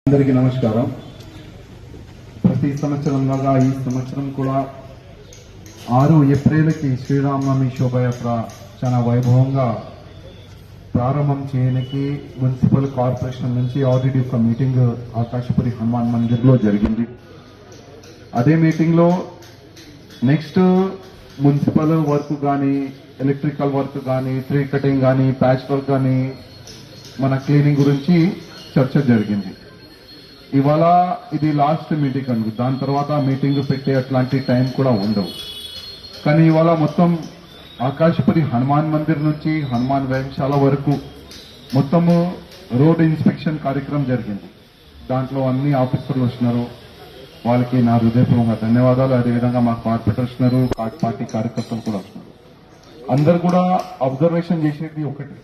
అందరికీ నమస్కారం. ప్రతి సంవత్సరంలాగా ఈ సంవత్సరం కూడా 6 ఏప్రిల్కి శ్రీరామనవమి శోభయాత్ర చాలా వైభవంగా ప్రారంభం చేయడానికి మున్సిపల్ కార్పొరేషన్ నుంచి ఆల్రెడీ ఒక మీటింగ్ ఆకాశపురి హనుమాన్ మందిర్లో జరిగింది. అదే మీటింగ్లో నెక్స్ట్ మున్సిపల్ వర్క్ కానీ, ఎలక్ట్రికల్ వర్క్ కానీ, ట్రీ కటింగ్ కానీ, ప్యాచ్ వర్క్ కానీ, మన క్లీనింగ్ గురించి చర్చ జరిగింది. ఇవాళ ఇది లాస్ట్ మీటింగ్ అనుకు, దాని తర్వాత మీటింగ్ పెట్టే అట్లాంటి టైం కూడా ఉండవు. కానీ ఇవాళ మొత్తం ఆకాశపురి హనుమాన్ మందిర్ నుంచి హనుమాన్ వ్యాయామశాల వరకు మొత్తము రోడ్ ఇన్స్పెక్షన్ కార్యక్రమం జరిగింది. దాంట్లో అన్ని ఆఫీసర్లు వచ్చినారు, వాళ్ళకి నా హృదయపూర్వక ధన్యవాదాలు. అదేవిధంగా మా కార్పొరేటర్ వచ్చినారు, పార్టీ కార్యకర్తలు కూడా వచ్చినారు. అందరు కూడా అబ్జర్వేషన్ చేసేది ఒకటి,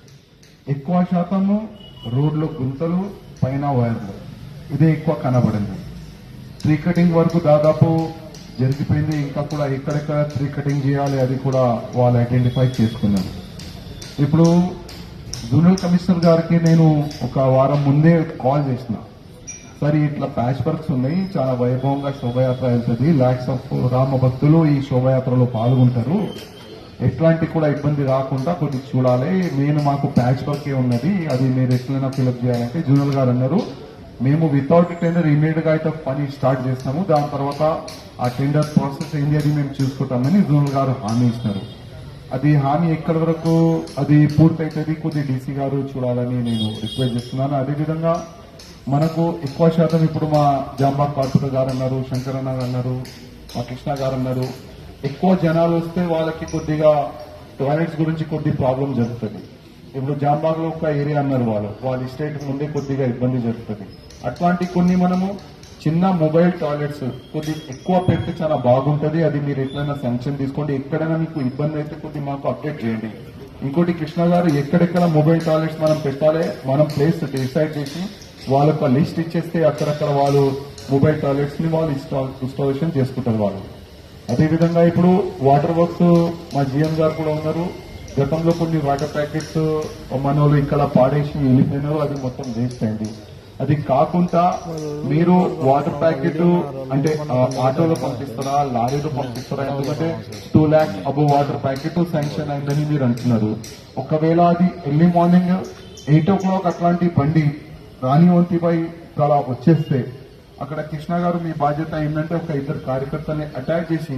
ఎక్కువ శాతము రోడ్లు గుంతలు, పైన వైర్లు, ఇదే ఎక్కువ కనబడింది. ట్రీ కటింగ్ వరకు దాదాపు జరిగిపోయింది. ఇంకా కూడా ఎక్కడెక్కడ ట్రీ కటింగ్ చేయాలి అది కూడా వాళ్ళు ఐడెంటిఫై చేసుకున్నారు. ఇప్పుడు జోనల్ కమిషనర్ గారికి నేను ఒక వారం ముందే కాల్ చేసిన, సరే ఇట్లా ప్యాచ్ వర్క్స్ ఉన్నాయి, చాలా వైభవంగా శోభయాత్ర వెళ్తుంది, లాక్స్ ఆఫ్ రామ భక్తులు ఈ శోభయాత్రలో పాల్గొంటారు, ఎట్లాంటి కూడా ఇబ్బంది రాకుండా కొద్దిగా చూడాలి, నేను మాకు ప్యాచ్ వర్కే ఉన్నది, అది మీరు ఎట్లైనా ఫిలప్ చేయాలంటే జోనల్ గారు అన్నారు, మేము వితౌట్ టెండర్ ఇమీడియట్ గా అయితే పని స్టార్ట్ చేస్తాము, దాని తర్వాత ఆ టెండర్ ప్రాసెస్ ఏంటి అది మేము చూసుకుంటామని జోనల్ గారు హామీ ఇస్తున్నారు. అది హామీ ఎక్కడి వరకు అది పూర్తయితుంది కొద్దిగా డీసీ గారు చూడాలని నేను రిక్వెస్ట్ చేస్తున్నాను. అదేవిధంగా మనకు ఎక్కువ శాతం ఇప్పుడు మా జాంబా కార్పొరేటర్ గారు అన్నారు, శంకరన్న గారు అన్నారు, మా కృష్ణ గారు అన్నారు, ఎక్కువ జనాలు వస్తే వాళ్ళకి కొద్దిగా టాయిలెట్స్ గురించి కొద్ది ప్రాబ్లం జరుగుతుంది. ఇప్పుడు జాంబాగ్ లో ఒక ఏరియా అన్నారు, వాళ్ళ ఎస్టేట్ ముందే కొద్దిగా ఇబ్బంది జరుగుతుంది. అట్లాంటి కొన్ని మనము చిన్న మొబైల్ టాయిలెట్స్ కొద్ది ఎక్కువ పెడితే చాలా బాగుంటుంది, అది మీరు ఎట్లయినా శాంక్షన్ తీసుకోండి, ఎక్కడైనా మీకు ఇబ్బంది అయితే కొద్ది మాకు అప్డేట్ చేయండి. ఇంకోటి కృష్ణ గారు, ఎక్కడెక్కడ మొబైల్ టాయిలెట్స్ మనం పెట్టాలి మనం ప్లేస్ డిసైడ్ చేసి వాళ్ళకు లిస్ట్ ఇచ్చేస్తే అక్కడక్కడ వాళ్ళు మొబైల్ టాయిలెట్స్ ని వాళ్ళు ఇన్స్టాలేషన్ చేసుకుంటారు వాళ్ళు. అదేవిధంగా ఇప్పుడు వాటర్ వర్క్స్ మా జిఎం గారు కూడా ఉన్నారు, గతంలో కొన్ని వాటర్ ప్యాకెట్స్ మన వాళ్ళు ఇక్కడ పాడేసి వెళ్ళిపోయినారు, అది మొత్తం వేస్ట్ అయింది. అది కాకుండా మీరు వాటర్ ప్యాకెట్ అంటే ఆటోలో పంపిస్తారా, లారీలో పంపిస్తారా, ఎందుకంటే 2 lakhs above water packet sanction అయిందని మీరు అంటున్నారు. ఒకవేళ అది ఎర్లీ మార్నింగ్ 8 o'clock అట్లాంటి బండి రాణివంతిపై చాలా వచ్చేస్తే అక్కడ కృష్ణ గారు మీ బాధ్యత ఏంటంటే ఒక 2 కార్యకర్తల్ని అటాక్ చేసి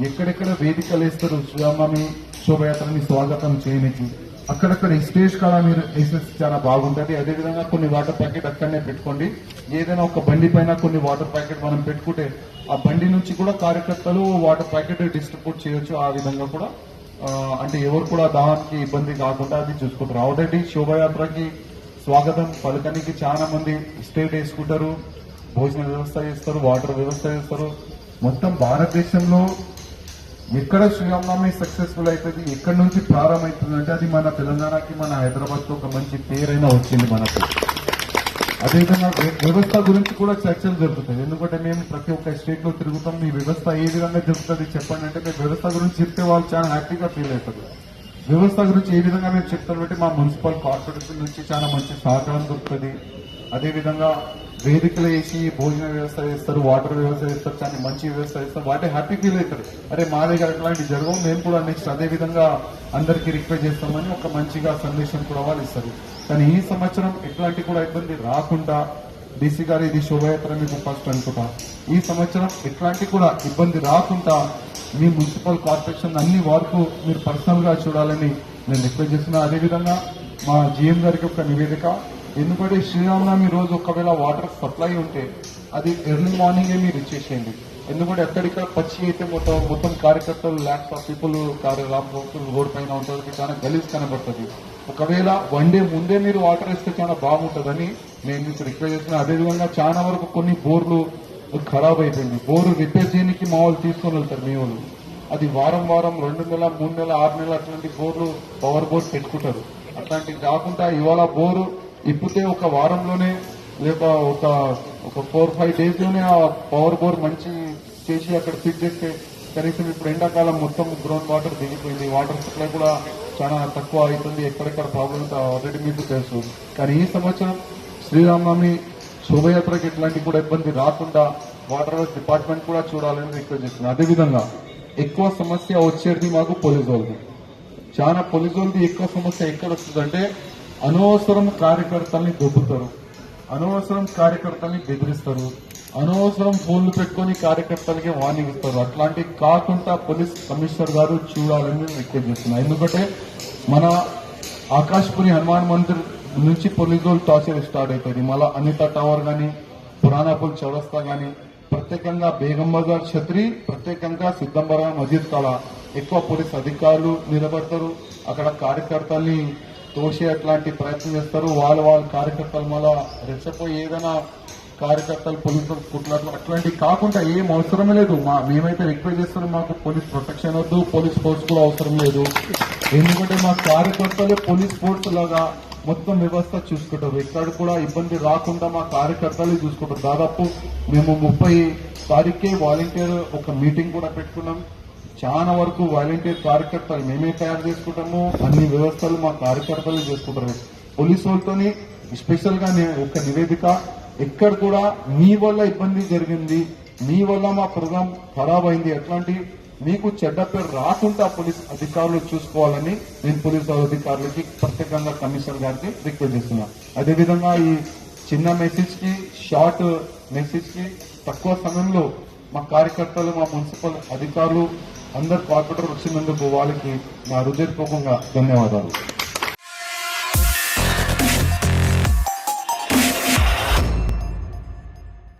ఎక్కడెక్కడ వేదికలు వేస్తారు శ్రీరామనవమి శోభయాత్రని స్వాగతం చేయడానికి, అక్కడక్కడ స్టేజ్ కాడ మీరు వేసేసి చాలా బాగుంటుంది. అదేవిధంగా కొన్ని వాటర్ ప్యాకెట్ అక్కడనే పెట్టుకోండి, ఏదైనా ఒక బండి పైన కొన్ని వాటర్ ప్యాకెట్ మనం పెట్టుకుంటే ఆ బండి నుంచి కూడా కార్యకర్తలు వాటర్ ప్యాకెట్ డిస్ట్రిబ్యూట్ చేయొచ్చు. ఆ విధంగా కూడా అంటే ఎవరు కూడా దానికి ఇబ్బంది కాకుండా అది చూసుకుంటారు. ఆల్రెడీ శోభయాత్రకి స్వాగతం పలకనికి చాలా మంది స్టేట్ వేసుకుంటారు, భోజన వ్యవస్థ చేస్తారు, వాటర్ వ్యవస్థ చేస్తారు. మొత్తం భారతదేశంలో ఎక్కడ శ్రీరామనవమి సక్సెస్ఫుల్ అవుతుంది, ఎక్కడి నుంచి ప్రారంభమవుతుంది అంటే అది మన తెలంగాణకి, మన హైదరాబాద్ తో ఒక మంచి పేరైనా వచ్చింది మనకు. అదేవిధంగా వ్యవస్థ గురించి కూడా చర్చలు జరుగుతాయి, ఎందుకంటే మేము ప్రతి ఒక్క స్టేట్ లో తిరుగుతాం, మీ వ్యవస్థ ఏ విధంగా జరుగుతుంది చెప్పండి అంటే మీ వ్యవస్థ గురించి చెప్తే వాళ్ళు చాలా హ్యాపీగా ఫీల్ అవుతారు. వ్యవస్థ గురించి ఏ విధంగా మేము చెప్తాం అంటే మా మున్సిపల్ కార్పొరేషన్ నుంచి చాలా మంచి సహకారం దొరుకుతుంది. అదేవిధంగా వేదికలు వేసి భోజన వ్యవస్థ చేస్తారు, వాటర్ వ్యవస్థ చేస్తారు, చాలా మంచి వ్యవస్థ చేస్తారు, వాటి హ్యాపీ ఫీల్ అవుతారు. అరే మా దగ్గర అట్లాంటి జరగవు, మేము కూడా నెక్స్ట్ అదే విధంగా అందరికీ రిక్వెస్ట్ చేస్తామని ఒక మంచిగా సందేశం కూడా వాళ్ళు ఇస్తారు. కానీ ఈ సంవత్సరం ఎట్లాంటి కూడా ఇబ్బంది రాకుండా డీసీ గారు ఇది శోభయాత్ర మీకు ఫస్ట్ అనుకుంటా, ఈ సంవత్సరం ఎట్లాంటి కూడా ఇబ్బంది రాకుండా మీ మున్సిపల్ కార్పొరేషన్ అన్ని వరకు మీరు పర్సనల్ గా చూడాలని నేను రిక్వెస్ట్ చేస్తున్నా. అదేవిధంగా మా జిఎం గారికి ఒక నివేదిక, ఎందుకంటే శ్రీరామనవమి రోజు ఒకవేళ వాటర్ సప్లై ఉంటే అది ఎర్లీ మార్నింగే మీరు ఇచ్చేసేయండి, ఎందుకంటే ఎక్కడిక్కడ పచ్చి అయితే మొత్తం కార్యకర్తలు లాక్స్ ఆఫ్ పీపుల్ రోడ్ పైన ఉంటుంది, చాలా గలీజ్ కనబడుతుంది. ఒకవేళ 1 day ముందే మీరు వాటర్ ఇస్తే చాలా బాగుంటుందని నేను మీకు రిక్వెస్ట్ చేస్తున్నా. అదేవిధంగా చాలా వరకు కొన్ని బోర్లు ఖరాబ్ అయిపోయింది, బోరు రిపేర్ చేయడానికి మా వాళ్ళు తీసుకొని వెళ్తారు మీ వాళ్ళు, అది వారం 2 నెలల 3 నెలల 6 నెలల అట్లాంటి బోర్లు పవర్ బోర్డు పెట్టుకుంటారు. అట్లాంటివి కాకుండా ఇవాళ బోరు ఇప్పుతే ఒక వారంలోనే లేక ఒక 4-5 days లోనే ఆ పవర్ బోర్ మంచి చేసి అక్కడ ఫిట్ చేస్తే కనీసం ఇప్పుడు ఎండాకాలం మొత్తం గ్రౌండ్ వాటర్ దిగిపోయింది, వాటర్ సప్లై కూడా చాలా తక్కువ అవుతుంది, ఎక్కడెక్కడ ప్రాబ్లమ్స్ ఆల్రెడీ మీకు తెలుసు. కానీ ఈ సంవత్సరం శ్రీరామనవమి శోభయాత్రకి ఎట్లాంటి కూడా ఇబ్బంది రాకుండా వాటర్ వర్క్స్ డిపార్ట్మెంట్ కూడా చూడాలని రిక్వెస్ట్ చేస్తున్నాను. అదేవిధంగా ఎక్కువ సమస్య వచ్చేది మాకు పోలీసు వాళ్ళది. చాలా పోలీసు వాళ్ళది ఎక్కువ సమస్య ఎక్కడ వస్తుందంటే అనవసరం కార్యకర్తల్ని దొబ్బుతారు, అనవసరం కార్యకర్తల్ని బెదిరిస్తారు, అనవసరం ఫోన్లు పెట్టుకొని కార్యకర్తలకి వార్నింగ్ ఇస్తారు. అట్లాంటి కాకుండా పోలీస్ కమిషనర్ గారు చూడాలని రిక్వెస్ట్ చేస్తున్నారు. ఎందుకంటే మన ఆకాశ్పురి హనుమాన్ మందిర్ నుంచి పోలీసు వాళ్ళు టార్చర్ స్టార్ట్ అవుతుంది. మళ్ళా అనిత టవర్ గానీ, పురాణాపుల్ చౌరస్తా గానీ, ప్రత్యేకంగా బేగం బజార్ ఛత్రి, ప్రత్యేకంగా సిద్దంబర మజీద్ కాడ ఎక్కువ పోలీస్ అధికారులు నిలబడతారు. అక్కడ కార్యకర్తల్ని తోసే అట్లాంటి ప్రయత్నం చేస్తారు. వాళ్ళ కార్యకర్తలు మళ్ళా రెచ్చపోయి ఏదైనా కార్యకర్తలు పోలీసులు కుట్లాట్లు అట్లాంటివి కాకుండా ఏం అవసరమే లేదు. మేమైతే రిక్వెస్ట్ చేస్తున్నాం, మాకు పోలీస్ ప్రొటెక్షన్ వద్దు, పోలీస్ ఫోర్స్ కూడా అవసరం లేదు. ఎందుకంటే మా కార్యకర్తలు పోలీస్ ఫోర్స్ లాగా మొత్తం వ్యవస్థ చూసుకుంటారు. ఎక్కడ కూడా ఇబ్బంది రాకుండా మా కార్యకర్తలు చూసుకుంటారు. దాదాపు మేము 30 తారీఖే వాలంటీర్ ఒక మీటింగ్ కూడా పెట్టుకున్నాం. చాలా వరకు వాలంటీర్ కార్యకర్తలు మేమే తయారు చేసుకుంటాము. అన్ని వ్యవస్థలు మా కార్యకర్తలు చేసుకుంటారు. పోలీసు వాళ్ళతోని స్పెషల్ గా ఒక నివేదిక, ఎక్కడ కూడా మీ వల్ల ఇబ్బంది జరిగింది, మీ వల్ల మా ప్రోగ్రాం ఖరాబ్ అయింది, అట్లాంటి మీకు చెడ్డ పేరు రాకుండా పోలీస్ అధికారులు చూసుకోవాలని నేను పోలీసు అధికారులకి ప్రత్యేకంగా కమిషనర్ గారికి రిక్వెస్ట్ చేస్తున్నాను. అదేవిధంగా ఈ చిన్న మెసేజ్ కి, షార్ట్ మెసేజ్ కి తక్కువ సమయంలో మా కార్యకర్తలు, మా మున్సిపల్ అధికారులు అందరు కార్పొరేటర్ వచ్చినందుకు వాళ్ళకి నా హృదయపూర్వకంగా ధన్యవాదాలు.